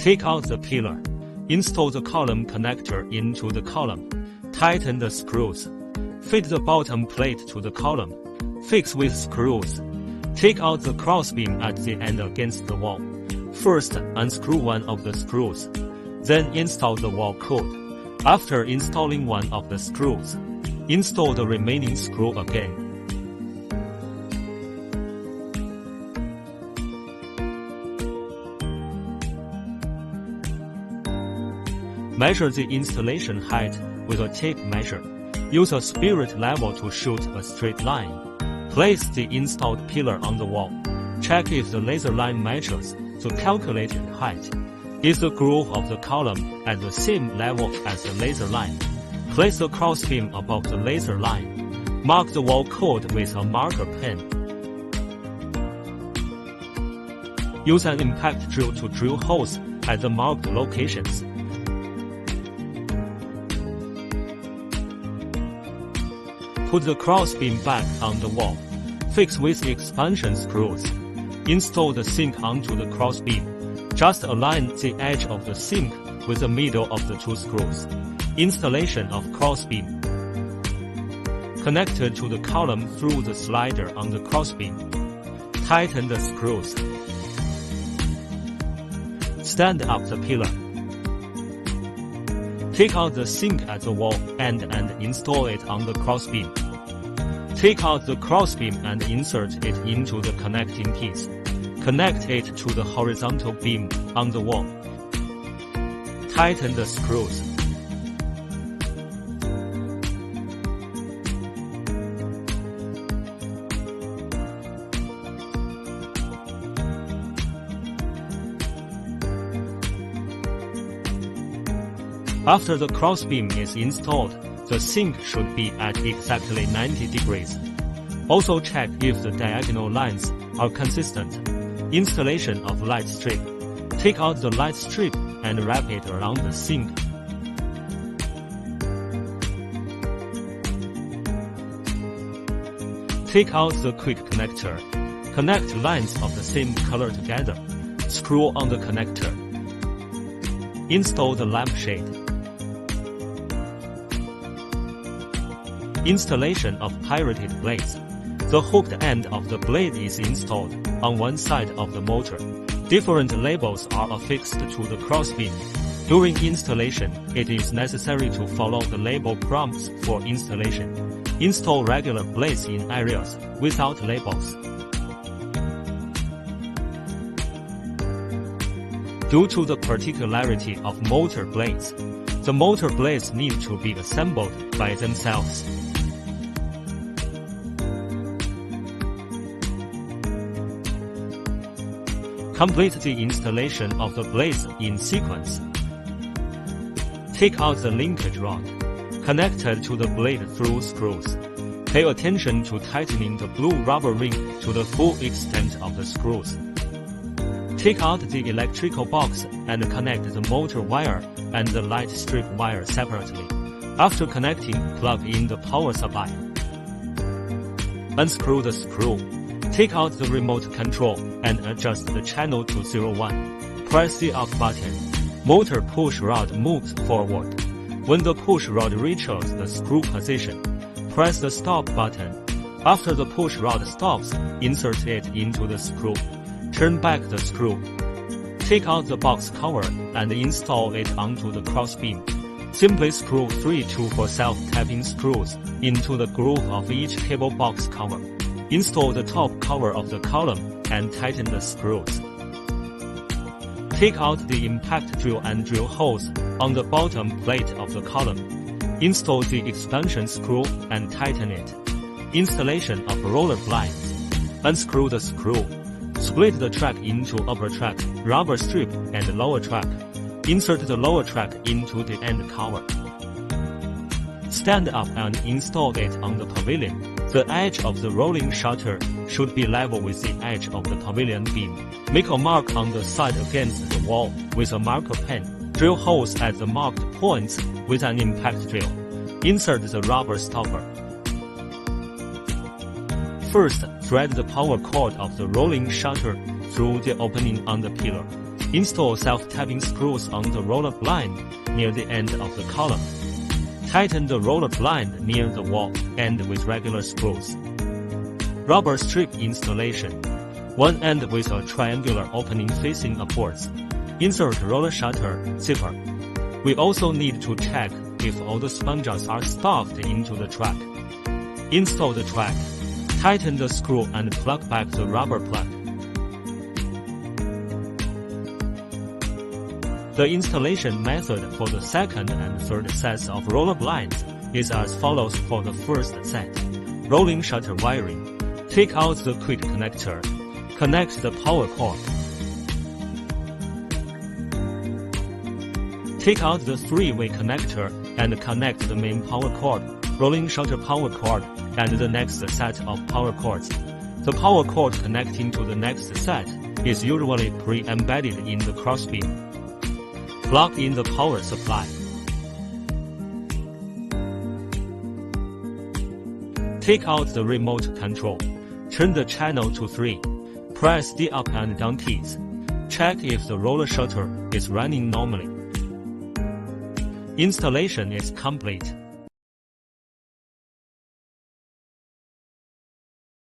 Take out the pillar. Install the column connector into the column. Tighten the screws. Fit the bottom plate to the column. Fix with screws. Take out the crossbeam at the end against the wall. First, unscrew one of the screws. Then install the wall cord. After installing one of the screws, install the remaining screw again. Measure the installation height with a tape measure. Use a spirit level to shoot a straight line. Place the installed pillar on the wall. Check if the laser line matches the calculated height. Is the groove of the column at the same level as the laser line? Place the crossbeam above the laser line. Mark the wall cord with a marker pen. Use an impact drill to drill holes at the marked locations. Put the crossbeam back on the wall. Fix with the expansion screws. Install the sink onto the crossbeam. Just align the edge of the sink with the middle of the two screws. Installation of crossbeam. Connected to the column through the slider on the crossbeam. Tighten the screws. Stand up the pillar. Take out the sink at the wall end and install it on the crossbeam. Take out the crossbeam and insert it into the connecting piece. Connect it to the horizontal beam on the wall. Tighten the screws. After the crossbeam is installed, the sink should be at exactly 90 degrees. Also check if the diagonal lines are consistent. Installation of light strip. Take out the light strip and wrap it around the sink. Take out the quick connector. Connect lines of the same color together. Screw on the connector. Install the lampshade. Installation of pirated blades. The hooked end of the blade is installed on one side of the motor. Different labels are affixed to the crossbeam. During installation, it is necessary to follow the label prompts for installation. Install regular blades in areas without labels. Due to the particularity of motor blades, the motor blades need to be assembled by themselves. Complete the installation of the blades in sequence. Take out the linkage rod. Connected to the blade through screws. Pay attention to tightening the blue rubber ring to the full extent of the screws. Take out the electrical box and connect the motor wire and the light strip wire separately. After connecting, plug in the power supply. Unscrew the screw. Take out the remote control and adjust the channel to 01. Press the up button. Motor push rod moves forward. When the push rod reaches the screw position, press the stop button. After the push rod stops, insert it into the screw. Turn back the screw. Take out the box cover and install it onto the crossbeam. Simply screw 3 2-4 self-tapping screws into the groove of each cable box cover. Install the top cover of the column and tighten the screws. Take out the impact drill and drill holes on the bottom plate of the column. Install the expansion screw and tighten it. Installation of roller blinds. Unscrew the screw. Split the track into upper track, rubber strip, and lower track. Insert the lower track into the end cover. Stand up and install it on the pavilion. The edge of the rolling shutter should be level with the edge of the pavilion beam. Make a mark on the side against the wall with a marker pen. Drill holes at the marked points with an impact drill. Insert the rubber stopper. First, thread the power cord of the rolling shutter through the opening on the pillar. Install self-tapping screws on the roller blind near the end of the column. Tighten the roller blind near the wall end with regular screws. Rubber strip installation. One end with a triangular opening facing upwards. Insert roller shutter zipper. We also need to check if all the sponges are stuffed into the track. Install the track. Tighten the screw and plug back the rubber plug. The installation method for the second and third sets of roller blinds is as follows for the first set. Rolling shutter wiring. Take out the quick connector. Connect the power cord. Take out the three-way connector and connect the main power cord, rolling shutter power cord, and the next set of power cords. The power cord connecting to the next set is usually pre-embedded in the crossbeam. Plug in the power supply. Take out the remote control. Turn the channel to 3. Press the up and down keys. Check if the roller shutter is running normally. Installation is complete.